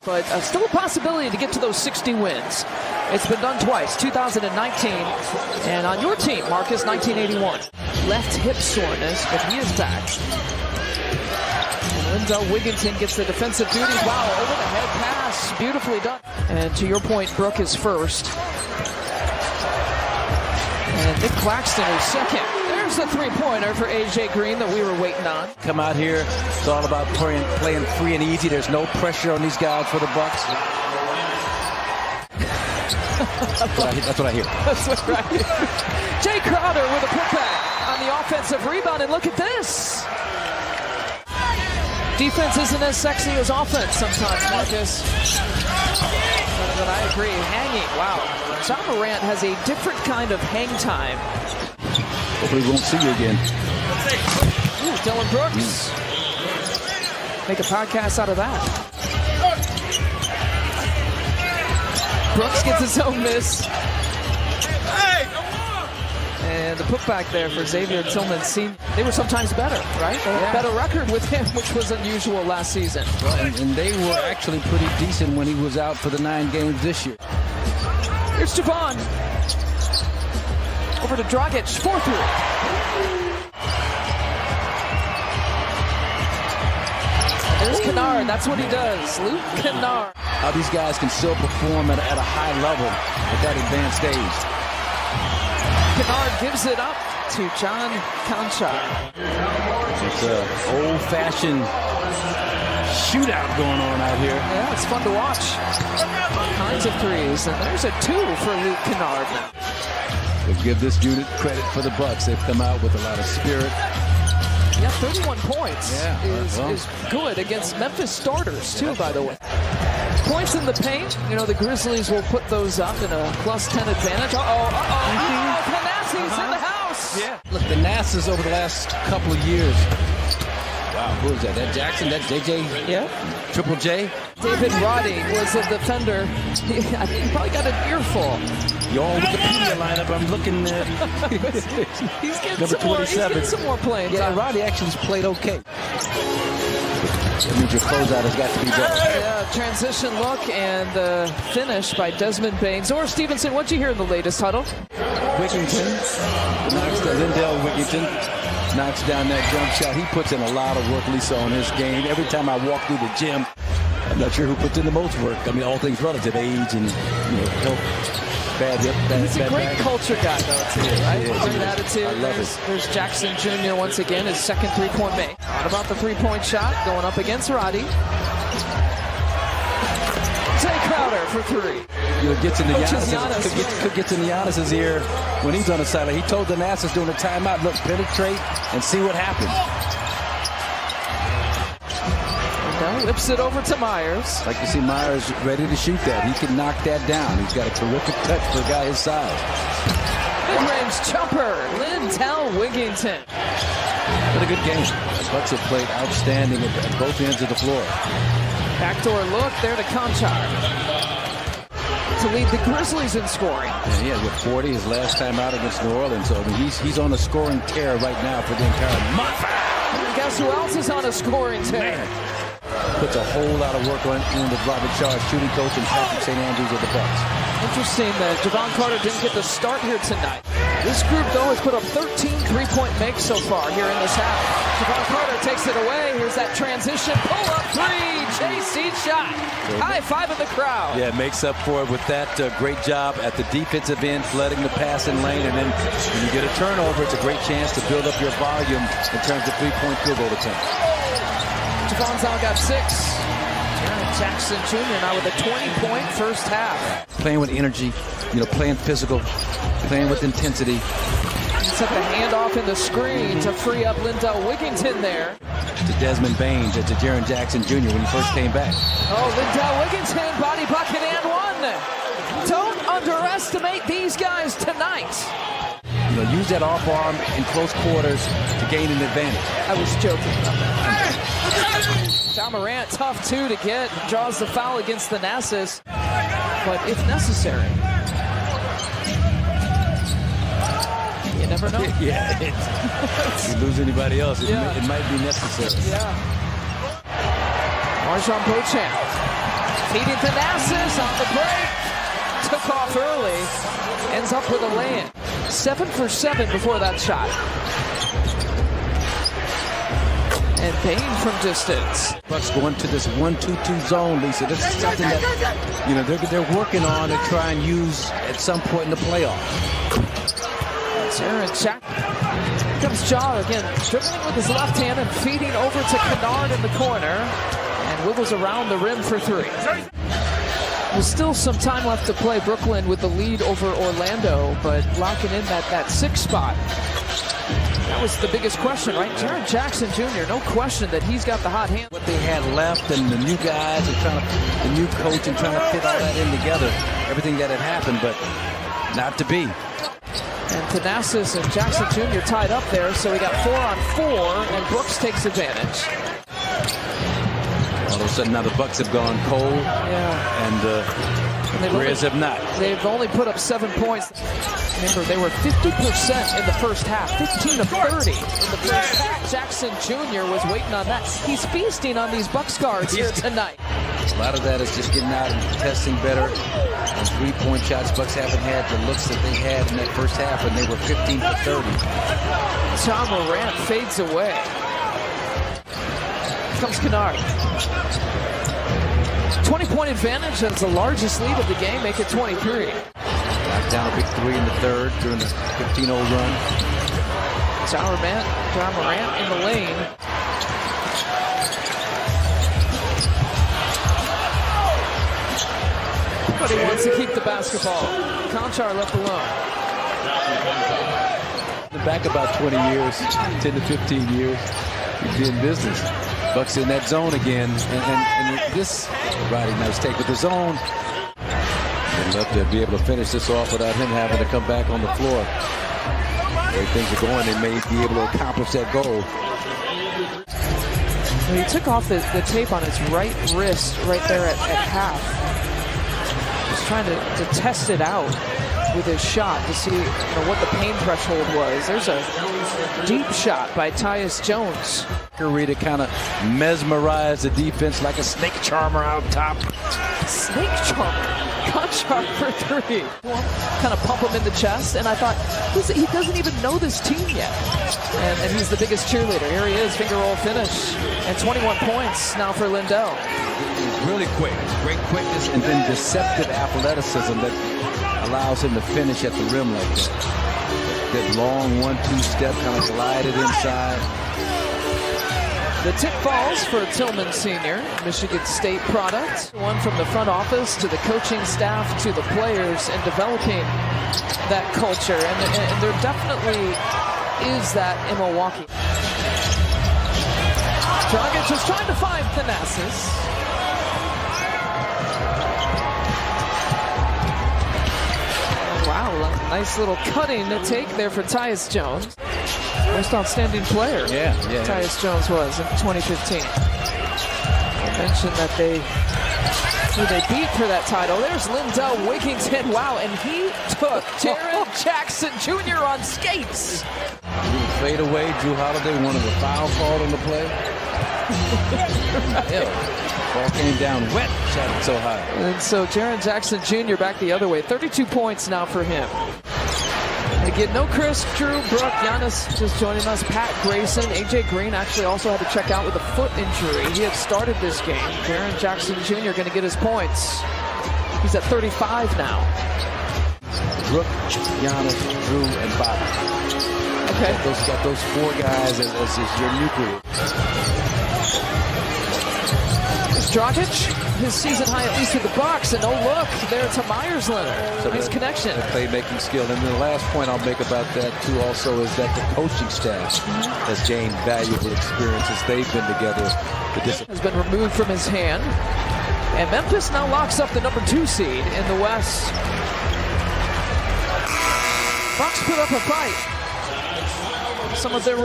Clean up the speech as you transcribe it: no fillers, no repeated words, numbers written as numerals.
But still a possibility to get to those 60 wins. It's been done twice, 2019, and on your team, Marcus, 1981. Left hip soreness, but he is back. And Lindell Wigginton gets the defensive duties. Wow, over the head pass, beautifully done. And to your point, Brooke is first. And Nick Claxton is second. There's the three-pointer for A.J. Green that we were waiting on. Come out here, it's all about playing free and easy. There's no pressure on these guys for the Bucks. That's what I hear. That's what I hear. Jay Crowder with a putback on the offensive rebound, and look at this. Defense isn't as sexy as offense sometimes, Marcus. But I agree. Hanging, wow. John Morant has a different kind of hang time. Hopefully we won't see you again. Ooh, Dylan Brooks. Make a podcast out of that. Brooks gets his own miss. And the putback there for Xavier Tillman. They were sometimes better, right? They had a better record with him, which was unusual last season. Well, and they were actually pretty decent when he was out for the 9 games this year. Here's Javon. Over to Dragic, 4-3. There's Kennard, that's what he does. Luke Kennard. How these guys can still perform at a high level at that advanced stage. Kennard gives it up to John Conchar. It's an old-fashioned shootout going on out here. Yeah, it's fun to watch. All kinds of threes, and there's a 2 for Luke Kennard. We'll give this unit credit for the Bucks. They've come out with a lot of spirit. Yeah, 31 points is good against Memphis starters, too, by the way. Points in the paint. You know, the Grizzlies will put those up in a +10 advantage. He's in the house. Yeah. Look, the NASA's over the last couple of years. Wow, who is that? That Jackson? That JJ? Yeah. Triple J? David Roddy was a defender. I think he probably got an earful. Your Wikipedia lineup, I'm looking at. He's getting some more playing. Yeah, Roddy actually played okay. That means your closeout has got to be better. Yeah, transition look and finish by Desmond Bain. Zora Stevenson, what'd you hear in the latest huddle? Wigginton, Lindell Wigginton knocks down that jump shot. He puts in a lot of work, Lisa, on his game. Every time I walk through the gym, I'm not sure who puts in the most work. I mean, all things relative, age and health. He's a great culture guy, though, too, right? Great attitude. I love it. There's Jackson Jr. once again, his second three-point make. What about the three-point shot going up against Roddy? Jay Crowder for 3. You know, gets into Giannis's ear when he's on the sideline. He told the Nassers during the timeout, look, penetrate and see what happens. Whips it over to Myers. Like you see Myers ready to shoot that. He can knock that down. He's got a terrific touch for a guy his size. Mid-range jumper, Lindell Wigginton. What a good game. The Bucks have played outstanding at both ends of the floor. Backdoor look there to Conchar to lead the Grizzlies in scoring. Yeah, he had 40 his last time out against New Orleans. So I mean, he's on a scoring tear right now for the entire month. And guess who else is on a scoring tear? Puts a whole lot of work on with Robert Shaw, shooting coach, and Patrick St. Andrews of the Bucks. Interesting that Javon Carter didn't get the start here tonight. This group, though, has put up 13 three-point makes so far here in this half. Javon Carter takes it away. Here's that transition. Pull-up 3. JC shot. High five of the crowd. Yeah, makes up for it with that great job at the defensive end, flooding the passing lane. And then when you get a turnover, it's a great chance to build up your volume in terms of three-point field goal attempts. Javon's now got 6. Jackson Jr. now with a 20-point first half. Playing with energy, playing physical, playing with intensity. Took the handoff in the screen to free up Lindell Wigginton there. To Desmond Bain, to Jaren Jackson Jr. when he first came back. Oh, Lindell Wigginton, body bucket and 1. Don't underestimate these guys tonight. Use that off arm in close quarters to gain an advantage. I was joking about that. John Morant, tough to get. Draws the foul against the Nassas. But if necessary. You never know. Yeah. If you lose anybody else, it might be necessary. Yeah. Marjon Beauchamp. Feeding Thanasis on the break. Took off early. Ends up with a lay-in. 7 for 7 before that shot. And Payne from distance. Bucks going to this 1-2-2 zone, Lisa. This is something that they're working on to try and use at some point in the playoffs. Aaron Jack. Here comes Jaw again, dribbling with his left hand and feeding over to Kennard in the corner, and wiggles around the rim for three. There's still some time left to play. Brooklyn with the lead over Orlando, but locking in that sixth spot. That was the biggest question, right? Jaren Jackson Jr., no question that he's got the hot hand. What they had left and the new guys and the new coach and trying to fit all that in together, everything that had happened, but not to be. And Thanasis and Jackson Jr. tied up there, so we got 4 on 4, and Brooks takes advantage. All of a sudden now the Bucks have gone cold, and the Grizz have not. They've only put up 7 points. Remember, they were 50% in the first half, 15 of 30 in the first half. Jackson Jr. was waiting on that. He's feasting on these Bucks guards here tonight. A lot of that is just getting out and testing better. And 3-point shots, Bucks haven't had the looks that they had in that first half, and they were 15 for 30. John Morant fades away. Here comes Kennard. 20-point advantage. That's the largest lead of the game. Make it 23. Down a big 3 in the third during the 15-0 run. John Morant in the lane. But he wants to keep the basketball. Conchar left alone. Back about 20 years, 10 to 15 years, he'd be in business. Bucks in that zone again, and this riding nice take with the zone. I'd love to be able to finish this off without him having to come back on the floor. The way things are going, they may be able to accomplish that goal. Well, he took off the tape on his right wrist right there at half. He's trying to test it out with his shot to see what the pain threshold was. There's a deep shot by Tyus Jones. Curry to kind of mesmerize the defense like a snake charmer out top. Snake charmer. Conchar for 3. Kind of pump him in the chest, and I thought, he doesn't even know this team yet. And he's the biggest cheerleader. Here he is, finger roll finish. And 21 points now for Lindell. Really quick, great quickness, and then deceptive athleticism that allows him to finish at the rim like that. That long 1-2 step, kind of glided inside. The tip falls for Tillman Sr., Michigan State product. One from the front office to the coaching staff to the players and developing that culture. And there definitely is that in Milwaukee. Dragic is trying to find Thanasis. Wow, nice little cutting to take there for Tyus Jones. Most outstanding player. Yeah. Tyus Jones was in 2015. I mentioned that they beat for that title. There's Lindell Wigington. Wow, and he took Jaren Jackson Jr. on skates. Fade away. Drew Holiday wanted a foul called on the play. Ball came down wet. Shot it so high. And so Jaren Jackson Jr. back the other way. 32 points now for him. And again, no Chris, Drew, Brooke, Giannis just joining us. Pat Grayson, AJ Green actually also had to check out with a foot injury. He had started this game. Jaren Jackson Jr. going to get his points. He's at 35 now. Brooke, Giannis, Drew, and Bobby. Okay. Got those 4 guys as your nucleus. Dragic, his season high at least with the Bucks, and oh look, there to Myers Leonard. Nice connection. The playmaking skill. And the last point I'll make about that too also is that the coaching staff has gained valuable experience as they've been together. Has been removed from his hand. And Memphis now locks up the number 2 seed in the West. Bucks put up a fight. Some of their